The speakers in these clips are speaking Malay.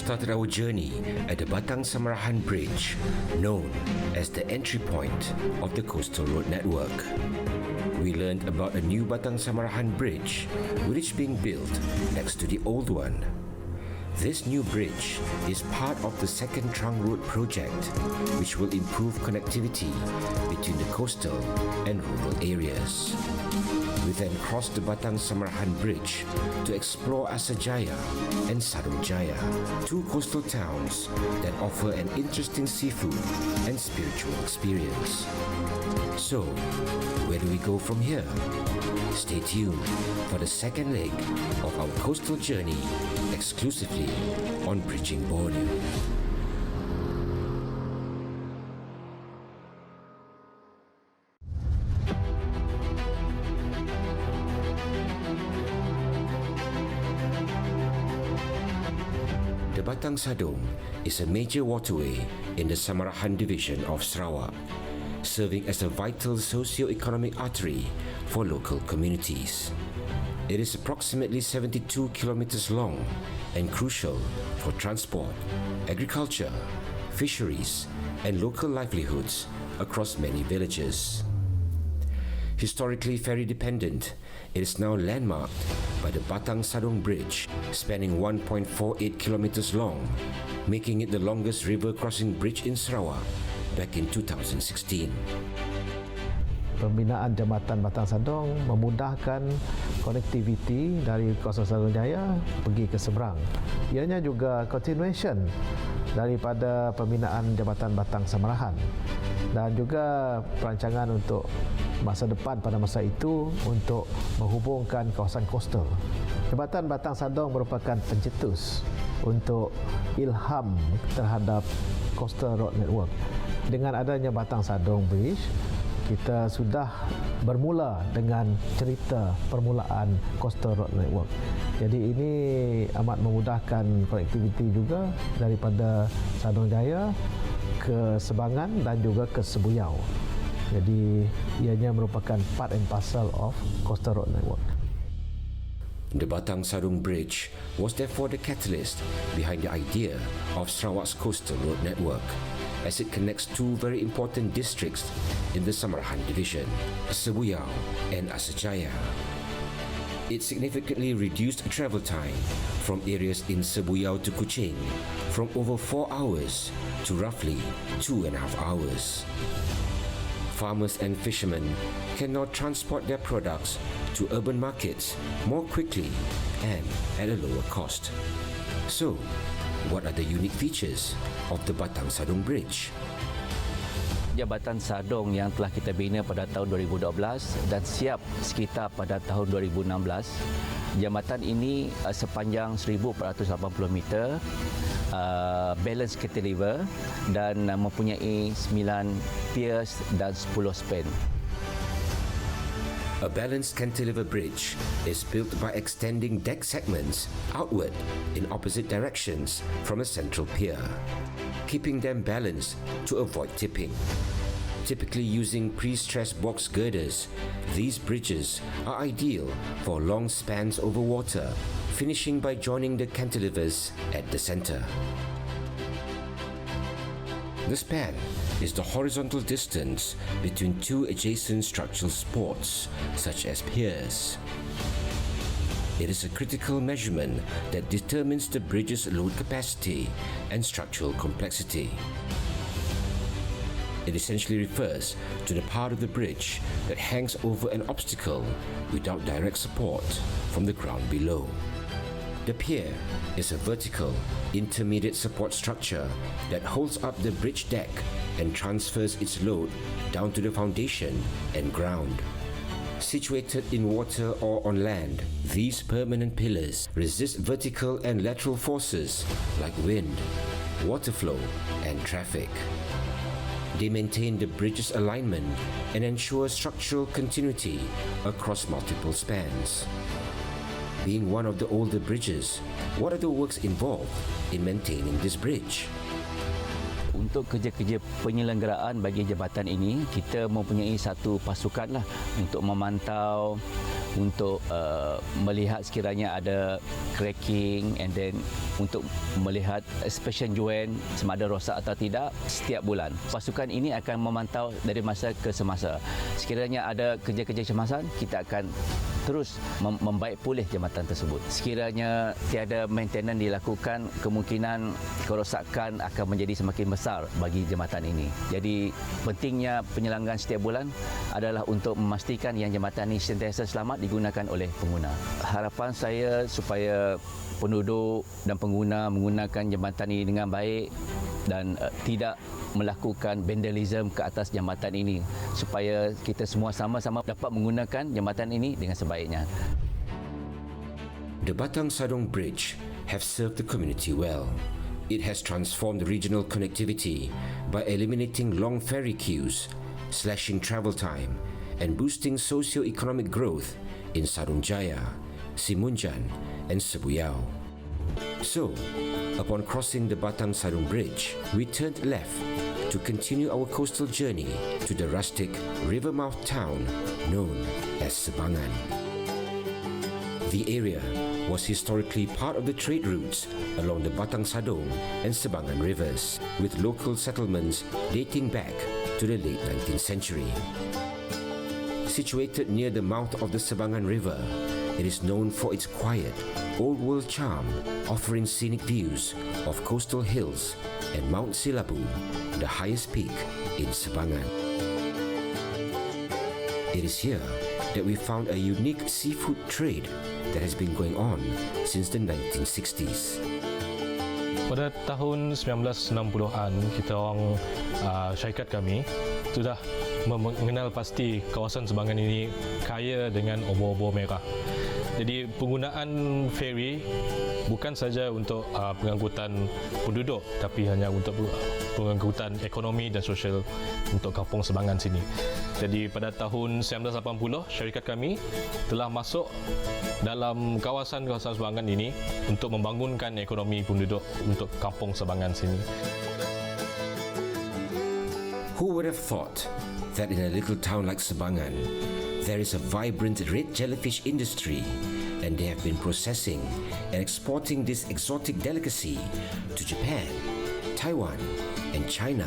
started our journey at the Batang Sadong Bridge, known as the entry point of the coastal road network. We learned about a new Batang Sadong Bridge, which is being built next to the old one. This new bridge is part of the second trunk road project, which will improve connectivity between the coastal and rural areas. We then crossed the Batang Sadong Bridge to explore Asajaya and Sadong Jaya, two coastal towns that offer an interesting seafood and spiritual experience. So, where do we go from here? Stay tuned for the second leg of our coastal journey exclusively on Bridging Borneo. The Batang Sadong is a major waterway in the Samarahan division of Sarawak, serving as a vital socio-economic artery for local communities. It is approximately 72 kilometers long and crucial for transport, agriculture, fisheries, and local livelihoods across many villages. Historically ferry dependent, it is now landmarked by the Batang Sadong Bridge, spanning 1.48 kilometers long, making it the longest river crossing bridge in Sarawak back in 2016. Pembinaan jambatan Batang Sadong memudahkan konektiviti dari kawasan Sadong Jaya pergi ke seberang. Ianya juga continuation daripada pembinaan jambatan Batang Samarahan dan juga perancangan untuk masa depan pada masa itu untuk menghubungkan kawasan kostal. Jambatan Batang Sadong merupakan pencetus untuk ilham terhadap Coastal Road Network. Dengan adanya Batang Sadong Bridge, kita sudah bermula dengan cerita permulaan Coastal Road Network. Jadi ini amat memudahkan konektiviti juga daripada Sadong Jaya ke Sebangan dan juga ke Sebuyau. Jadi ianya merupakan part and parcel of Coastal Road Network. The Batang Sadong Bridge was therefore the catalyst behind the idea of Sarawak's Coastal Road Network, as it connects two very important districts in the Samarahan division, Sebuyau and Asajaya. It significantly reduced travel time from areas in Sebuyau to Kuching from over 4 hours to roughly 2.5 hours. Farmers and fishermen can now transport their products to urban markets more quickly and at a lower cost. So, what are the unique features of the Batang Sadong Bridge? Jambatan Sadong yang telah kita bina pada tahun 2012 dan siap sekitar pada tahun 2016. Jambatan ini sepanjang 1480 meter, balance cantilever dan mempunyai 9 piers dan 10 span. A balanced cantilever bridge is built by extending deck segments outward in opposite directions from a central pier, keeping them balanced to avoid tipping. Typically using pre-stressed box girders, these bridges are ideal for long spans over water, finishing by joining the cantilevers at the center. The span is the horizontal distance between two adjacent structural supports, such as piers. It is a critical measurement that determines the bridge's load capacity and structural complexity. It essentially refers to the part of the bridge that hangs over an obstacle without direct support from the ground below. The pier is a vertical, intermediate support structure that holds up the bridge deck and transfers its load down to the foundation and ground. Situated in water or on land, these permanent pillars resist vertical and lateral forces like wind, water flow, and traffic. They maintain the bridge's alignment and ensure structural continuity across multiple spans. Being one of the older bridges, what are the works involved in maintaining this bridge? Untuk kerja-kerja penyelenggaraan bagi jambatan ini, kita mempunyai satu pasukan untuk memantau untuk melihat sekiranya ada cracking, and then untuk melihat inspection joint sama ada rosak atau tidak setiap bulan. Pasukan ini akan memantau dari masa ke semasa. Sekiranya ada kerja-kerja kecemasan, kita akan terus membaik pulih jambatan tersebut. Sekiranya tiada maintenance dilakukan, kemungkinan kerosakan akan menjadi semakin besar bagi jambatan ini. Jadi pentingnya penyelenggaraan setiap bulan adalah untuk memastikan yang jambatan ini sentiasa selamat digunakan oleh pengguna. Harapan saya supaya penduduk dan pengguna menggunakan jambatan ini dengan baik dan tidak melakukan vandalism ke atas jambatan ini, supaya kita semua sama-sama dapat menggunakan jambatan ini dengan sebaiknya. The Batang Sadong Bridge have served the community well. It has transformed regional connectivity by eliminating long ferry queues, slashing travel time, and boosting socio-economic growth in Sadong Jaya, Semunjan, and Sebuyau. So, upon crossing the Batang Sadong Bridge, we turned left to continue our coastal journey to the rustic river-mouth town known as Sebangan. The area was historically part of the trade routes along the Batang Sadong and Sebangan rivers, with local settlements dating back to the late 19th century. Situated near the mouth of the Sebangan River, it is known for its quiet, old-world charm, offering scenic views of coastal hills and Mount Silabu, the highest peak in Sebangan. It is here that we found a unique seafood trade that has been going on since the 1960s. Pada tahun 1960-an, kita orang syarikat kami sudah mengenal pasti kawasan Sebangan ini kaya dengan obor-obor merah. Jadi penggunaan feri bukan saja untuk pengangkutan penduduk, tapi hanya untuk pengangkutan ekonomi dan sosial untuk kampung Sebangan sini. Jadi pada tahun 1980, syarikat kami telah masuk dalam kawasan-kawasan Sebangan ini untuk membangunkan ekonomi penduduk untuk kampung Sebangan sini. Who would have thought that in a little town like Sebangan, there is a vibrant red jellyfish industry, and they have been processing and exporting this exotic delicacy to Japan, Taiwan, and China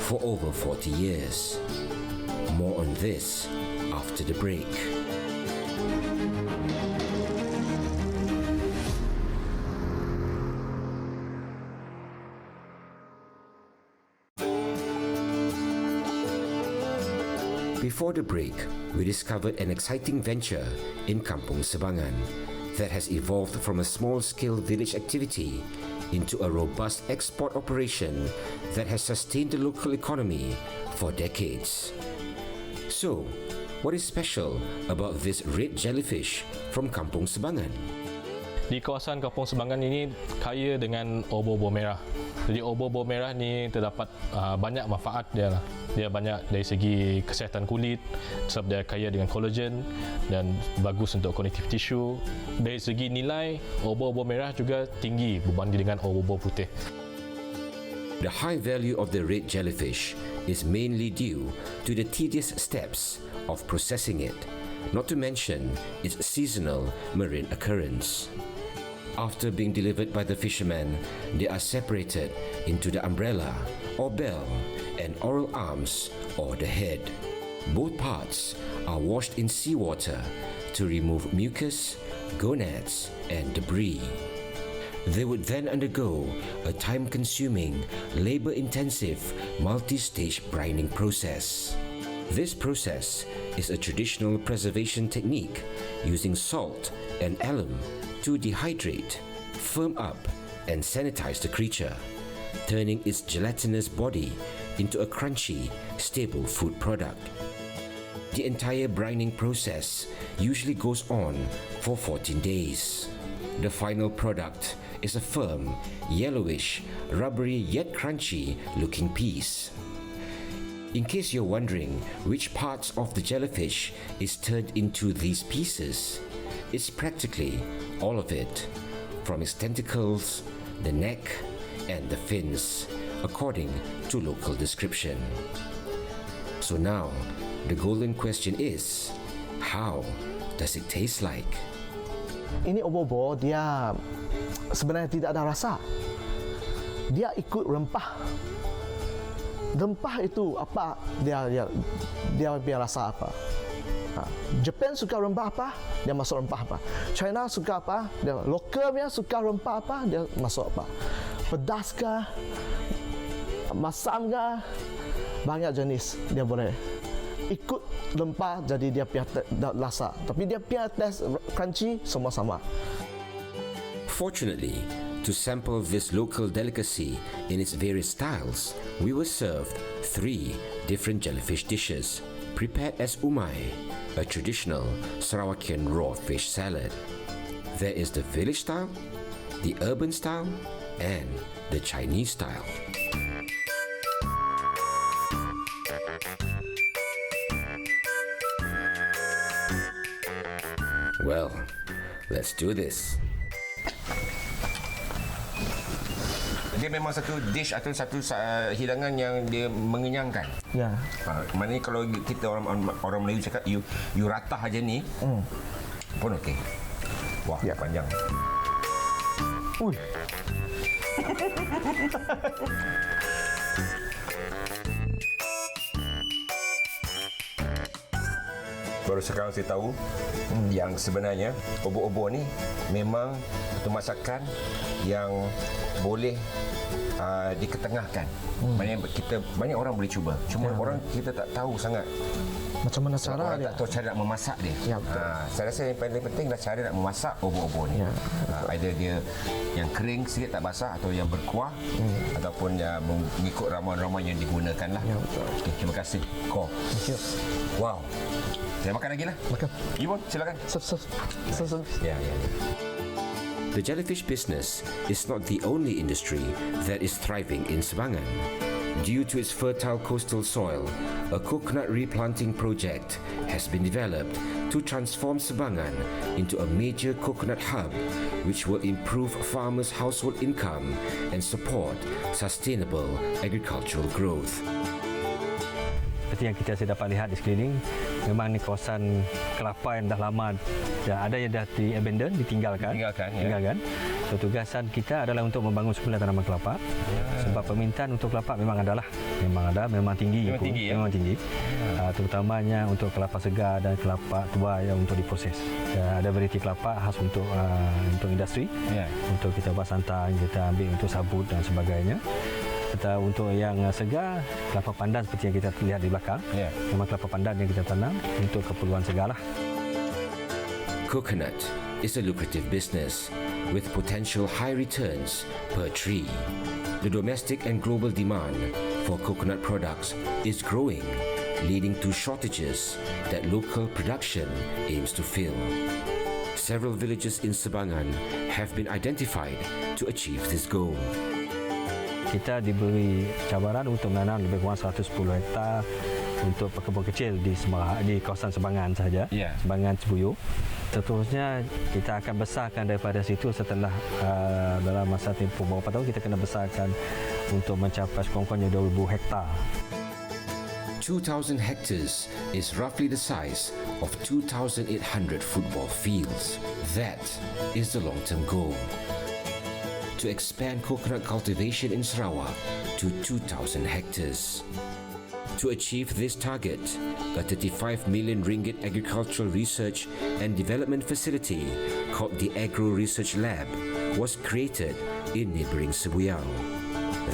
for over 40 years. More on this after the break. Before the break, we discovered an exciting venture in Kampung Sebangan that has evolved from a small-scale village activity into a robust export operation that has sustained the local economy for decades. So, what is special about this red jellyfish from Kampung Sebangan? Di kawasan Kampung Sebangan ini kaya dengan obor-obor merah. Jadi obor-obor merah ni terdapat banyak manfaat dia lah. Dia banyak dari segi kesihatan kulit sebab dia kaya dengan collagen dan bagus untuk connective tissue. Dari segi nilai, obor-obor merah juga tinggi berbanding dengan obor-obor putih. The high value of the red jellyfish is mainly due to the tedious steps of processing it, not to mention its seasonal marine occurrence. After being delivered by the fishermen, they are separated into the umbrella or bell and oral arms or the head. Both parts are washed in seawater to remove mucus, gonads, and debris. They would then undergo a time-consuming, labor-intensive, multi-stage brining process. This process is a traditional preservation technique using salt and alum to dehydrate, firm up, and sanitize the creature, turning its gelatinous body into a crunchy, stable food product. The entire brining process usually goes on for 14 days. The final product is a firm, yellowish, rubbery yet crunchy looking piece. In case you're wondering which parts of the jellyfish is turned into these pieces, it's practically all of it, from its tentacles, the neck, and the fins, according to local description. So now, the golden question is, how does it taste like? Ini obo-obo dia sebenarnya tidak ada rasa. Dia ikut rempah. Rempah itu apa? Dia biar rasa apa? Jepun suka rempah apa? Dia masuk rempah apa? China suka apa? Dia lokalnya suka rempah apa? Dia masuk apa? Pedas kah? Masam kah? Banyak jenis dia boleh ikut rempah, jadi dia punya rasa. Tapi dia punya taste crunchy semua sama. Fortunately, to sample this local delicacy in its various styles, we were served 3 different jellyfish dishes, prepared as umai, a traditional Sarawakian raw fish salad. There is the village style, the urban style, and the Chinese style. Well, let's do this. Dia memang satu dish atau satu hidangan yang dia mengenyangkan. Ya. Maknanya kalau kita orang Melayu cakap you ratah aja ni pun okey. Wah, Ya. panjang. Ui. Baru sekarang saya tahu yang sebenarnya obo-obo ni memang satu masakan yang boleh diketengahkan. Maknanya kita banyak orang boleh cuba. Cuma orang kita tak tahu sangat Macam mana cara orang dia? tak tahu cara nak memasak dia. Ya, betul. Saya rasa yang paling penting adalah cara nak memasak obo-obo ni. Ya, Either dia yang kering sikit tak basah atau yang berkuah ataupun yang mengikut ramuan-ramuan yang digunakan lah. Ya, betul. Okay, terima kasih. Ko. Thank you. Wow. Saya makan lagi lah. Makan. You pun silakan. Serve. Ya. The jellyfish business is not the only industry that is thriving in Sebangan. Due to its fertile coastal soil, a coconut replanting project has been developed to transform Sebangan into a major coconut hub, which will improve farmers' household income and support sustainable agricultural growth. Seperti yang kita sudah dapat lihat di sekeliling, memang ni kawasan kelapa yang dah lama, ada yang dah di-abandon, ditinggalkan. So, tugasan kita adalah untuk membangun semula tanaman kelapa. Sebab permintaan untuk kelapa memang adalah, memang tinggi. Memang tinggi. Terutamanya untuk kelapa segar dan kelapa tua yang untuk diproses. Ada varieti kelapa khas untuk industri. Untuk kita buat santan, kita ambil untuk sabut dan sebagainya. Untuk yang segar, kelapa pandan seperti yang kita lihat di belakang. Memang kelapa pandan yang kita tanam untuk keperluan segar lah. Coconut is a lucrative business with potential high returns per tree. The domestic and global demand for coconut products is growing, leading to shortages that local production aims to fill. Several villages in Sebangan have been identified to achieve this goal. Kita diberi cabaran untuk menanam lebih kurang 110 hektar untuk pekebun kecil di kawasan Sebangan sahaja, Sebangan Sebuyau. Seterusnya kita akan besarkan daripada situ setelah dalam masa tempoh beberapa tahun kita kena besarkan untuk mencapai sekurang-kurangnya 2,000 hektar. 2,000 hectares is roughly the size of 2,800 football fields. That is the long-term goal. To expand coconut cultivation in Sarawak to 2,000 hectares. To achieve this target, a 35 million ringgit agricultural research and development facility called the Agro Research Lab was created in neighbouring Sebuyau.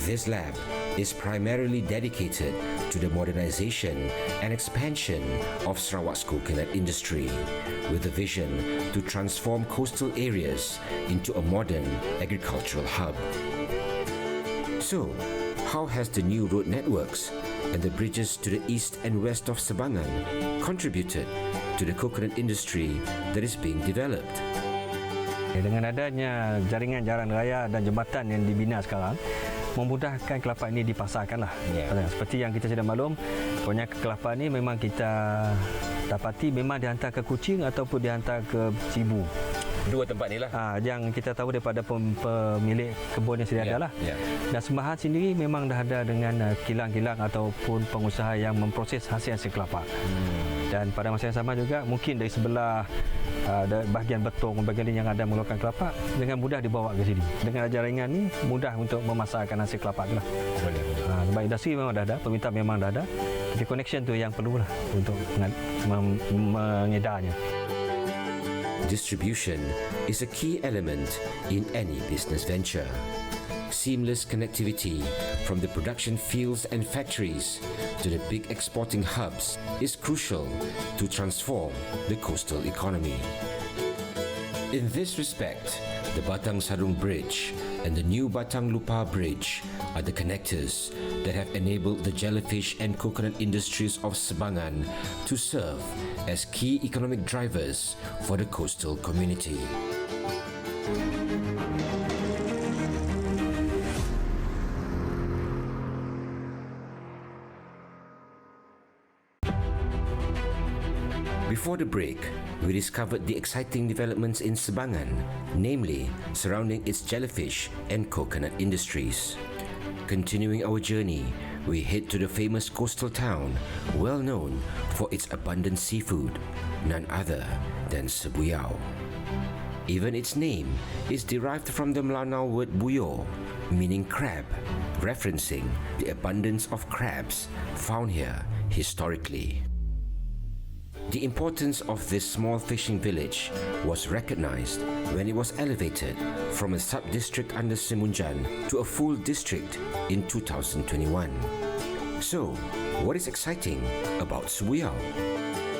This lab is primarily dedicated to the modernization and expansion of Sarawak's coconut industry, with a vision to transform coastal areas into a modern agricultural hub. So, how has the new road networks and the bridges to the east and west of Sebangan contributed to the coconut industry that is being developed? Dengan adanya jaringan jalan raya dan jambatan yang dibina sekarang, memudahkan kelapa ini dipasarkan lah. Seperti yang kita sudah maklum, punya kelapa ini memang kita dapati memang dihantar ke Kuching ataupun dihantar ke Sibu. Dua tempat ni lah. Yang kita tahu daripada pemilik kebun yang sedia ada lah. Dan Sembahan sendiri memang dah ada dengan kilang-kilang ataupun pengusaha yang memproses hasil-hasil kelapa. Dan pada masa yang sama juga mungkin dari sebelah bahagian betong, bahagian yang ada mengeluarkan kelapa dengan mudah dibawa ke sini. Dengan jaringan ni mudah untuk memasarkan hasil kelapa itulah. Sebab industri memang dah ada, permintaan memang dah ada. Jadi connection tu yang perlulah untuk mengedarnya. Distribution is a key element in any business venture. Seamless connectivity from the production fields and factories to the big exporting hubs is crucial to transform the coastal economy. In this respect, the Batang Sadong Bridge and the new Batang Lupa Bridge are the connectors that have enabled the jellyfish and coconut industries of Sebangan to serve as key economic drivers for the coastal community. Before the break, we discovered the exciting developments in Sebangan, namely surrounding its jellyfish and coconut industries. Continuing our journey, we head to the famous coastal town, well known for its abundant seafood, none other than Sebuyau. Even its name is derived from the Melanau word buyo, meaning crab, referencing the abundance of crabs found here historically. The importance of this small fishing village was recognized when it was elevated from a sub-district under Semunjan to a full district in 2021. So, what is exciting about Sebuyau?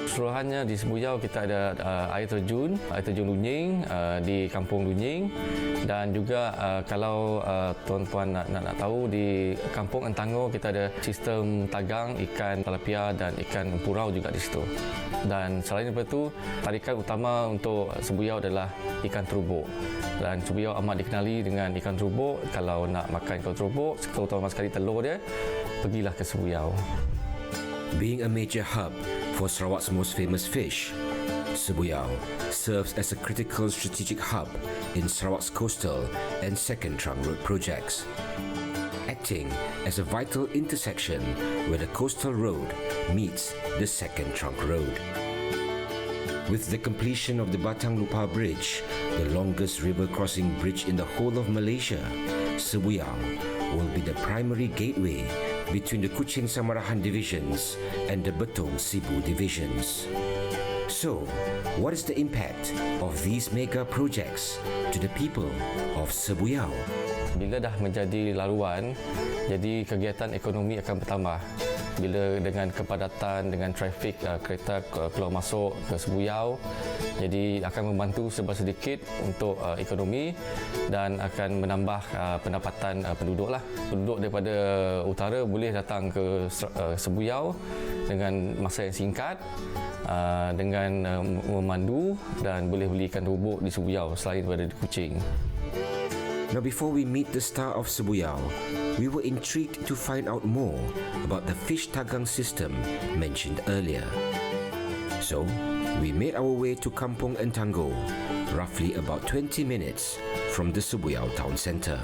Keseluruhannya di Sebuyau kita ada air terjun Lunying di Kampung Lunying, dan juga kalau tuan-tuan nak tahu, di Kampung Entango kita ada sistem tagang ikan tilapia dan ikan purau juga di situ. Dan selain daripada itu, tarikan utama untuk Sebuyau adalah ikan terubuk. Dan Sebuyau amat dikenali dengan ikan terubuk. Kalau nak makan ikan terubuk, terutama sekali telur dia, pergilah ke Sebuyau. Being a major hub for Sarawak's most famous fish, Sebuyau serves as a critical strategic hub in Sarawak's coastal and second trunk road projects, acting as a vital intersection where the coastal road meets the second trunk road. With the completion of the Batang Lupa Bridge, the longest river crossing bridge in the whole of Malaysia, Sebuyau will be the primary gateway between the Kuching Samarahan divisions and the Betong Sibu divisions. So, what is the impact of these mega projects to the people of Sebuyau? Bila dah menjadi laluan, jadi kegiatan ekonomi akan bertambah. Bila dengan kepadatan, dengan trafik kereta keluar masuk ke Sebuyau, jadi akan membantu sedikit untuk ekonomi dan akan menambah pendapatan penduduk lah. Penduduk daripada utara boleh datang ke Sebuyau dengan masa yang singkat, dengan memandu, dan boleh beli ikan terubuk di Sebuyau selain daripada di Kuching. Now, before we meet the star of Sebuyau, we were intrigued to find out more about the fish tagang system mentioned earlier. So, we made our way to Kampung Entango, roughly about 20 minutes from the Sebuyau town centre.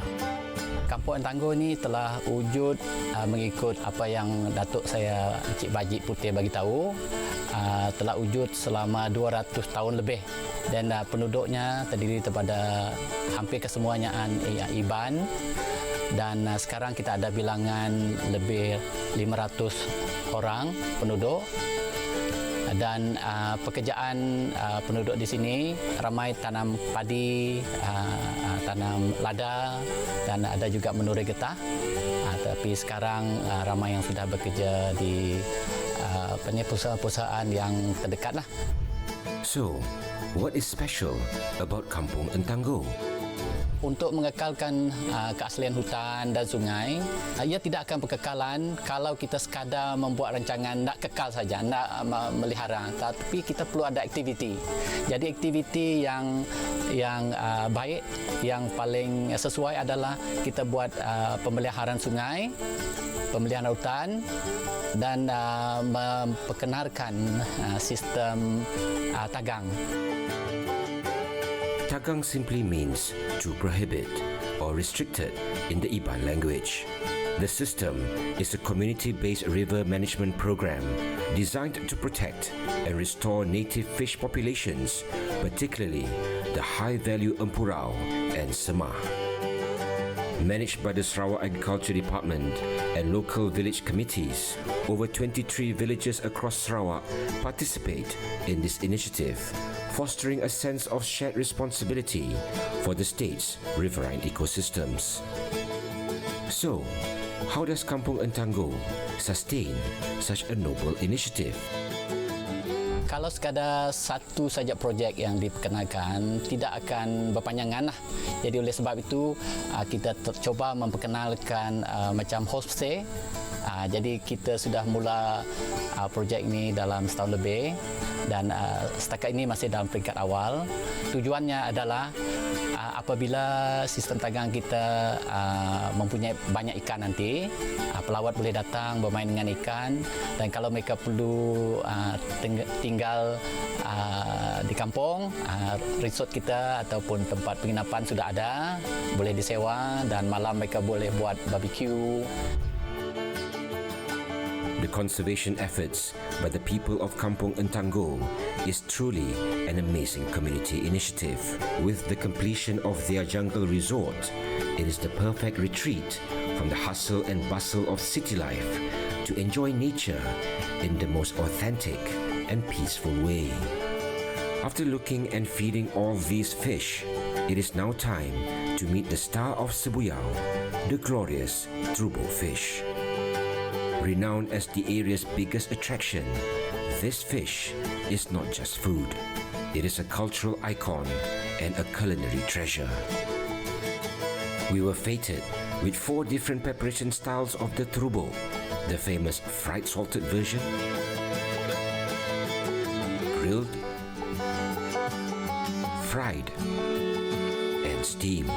Kampung Entango ni telah wujud mengikut apa yang Datuk saya Encik Bajik Putih bagi tahu, telah wujud selama 200 tahun lebih, dan penduduknya terdiri daripada hampir kesemuanya Iban, dan sekarang kita ada bilangan lebih 500 orang penduduk. Dan pekerjaan penduduk di sini ramai tanam padi, tanam lada, dan ada juga menuri getah. Tapi sekarang ramai yang sudah bekerja di perusahaan-perusahaan yang terdekat lah. So, what is special about Kampung Entango? Untuk mengekalkan keaslian hutan dan sungai, ia tidak akan berkekalan kalau kita sekadar membuat rancangan nak kekal saja, nak melihara, tapi kita perlu ada aktiviti. Jadi aktiviti yang baik, yang paling sesuai adalah kita buat pemeliharaan sungai, pemeliharaan hutan, dan memperkenalkan sistem tagang. Tagang simply means to prohibit or restricted in the Iban language. The system is a community-based river management program designed to protect and restore native fish populations, particularly the high-value empurau and sema. Managed by the Sarawak Agriculture Department and local village committees, over 23 villages across Sarawak participate in this initiative, fostering a sense of shared responsibility for the state's riverine ecosystems. So, how does Kampung Entanggo sustain such a noble initiative? Kalau sekadar satu saja projek yang diperkenalkan, tidak akan berpanjangan lah. Jadi oleh sebab itu, kita cuba memperkenalkan macam homestay. Jadi kita sudah mula projek ini dalam setahun lebih dan setakat ini masih dalam peringkat awal. Tujuannya adalah apabila sistem tagang kita mempunyai banyak ikan nanti, pelawat boleh datang bermain dengan ikan, dan kalau mereka perlu tinggal di kampung, resort kita ataupun tempat penginapan sudah ada, boleh disewa, dan malam mereka boleh buat barbecue. The conservation efforts by the people of Kampung Entanggo is truly an amazing community initiative. With the completion of their jungle resort, it is the perfect retreat from the hustle and bustle of city life to enjoy nature in the most authentic and peaceful way. After looking and feeding all these fish, it is now time to meet the star of Sebuyau, the glorious Trubo fish. Renowned as the area's biggest attraction, this fish is not just food. It is a cultural icon and a culinary treasure. We were fated with 4 different preparation styles of the trubo: the famous fried salted version, grilled, fried, and steamed.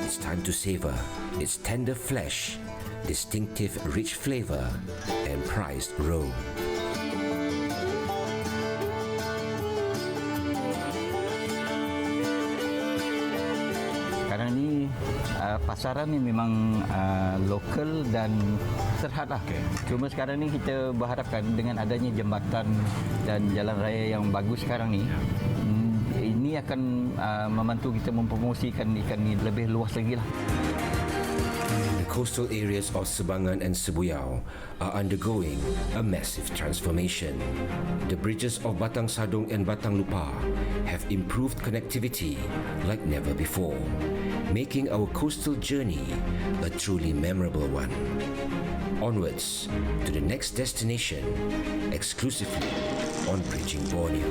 It's time to savor its tender flesh, distinctive rich flavor, and prized raw. Sekarang ni pasaran ni memang lokal dan terhad lah. Cuma sekarang ni kita berharapkan dengan adanya jambatan dan jalan raya yang bagus sekarang ni, ini akan membantu kita mempromosikan ikan ni lebih luas lagi lah. The coastal areas of Sebangan and Sebuyau are undergoing a massive transformation. The bridges of Batang Sadong and Batang Lupa have improved connectivity like never before, making our coastal journey a truly memorable one. Onwards to the next destination, exclusively on Bridging Borneo.